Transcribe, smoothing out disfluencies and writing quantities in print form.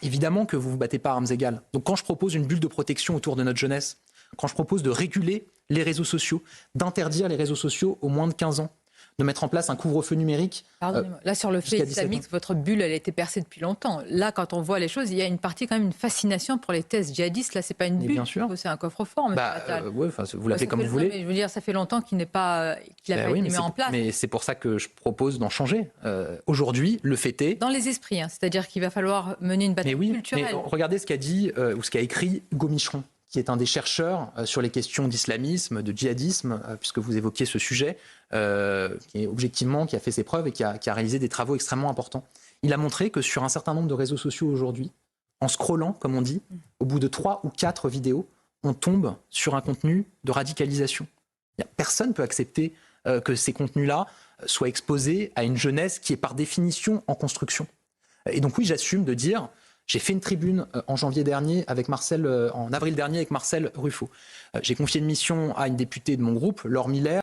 évidemment que vous ne vous battez pas à armes égales. Donc quand je propose une bulle de protection autour de notre jeunesse, quand je propose de réguler les réseaux sociaux, d'interdire les réseaux sociaux aux moins de 15 ans, de mettre en place un couvre-feu numérique. Pardonnez-moi. Là, sur le fait islamique, votre bulle, elle a été percée depuis longtemps. Là, quand on voit les choses, il y a une partie, quand même, une fascination pour les thèses djihadistes. Là, c'est pas une bulle, bien sûr. c'est un coffre-fort, monsieur Attal. Vous l'appelez comme vous voulez. Mais je veux dire, ça fait longtemps qu'il n'a pas été mis en place. Mais c'est pour ça que je propose d'en changer. Aujourd'hui, le fait est... Dans les esprits, c'est-à-dire qu'il va falloir mener une bataille culturelle. Mais regardez ce qu'a dit, ou ce qu'a écrit Hugo Micheron, qui est un des chercheurs sur les questions d'islamisme, de djihadisme, puisque vous évoquiez ce sujet, qui a fait ses preuves et qui a réalisé des travaux extrêmement importants. Il a montré que sur un certain nombre de réseaux sociaux aujourd'hui, en scrollant, comme on dit, au bout de 3 ou 4 vidéos, on tombe sur un contenu de radicalisation. Personne ne peut accepter que ces contenus-là soient exposés à une jeunesse qui est par définition en construction. Et donc oui, j'assume de dire... J'ai fait une tribune en avril dernier avec Marcel Ruffo. J'ai confié une mission à une députée de mon groupe, Laure Miller.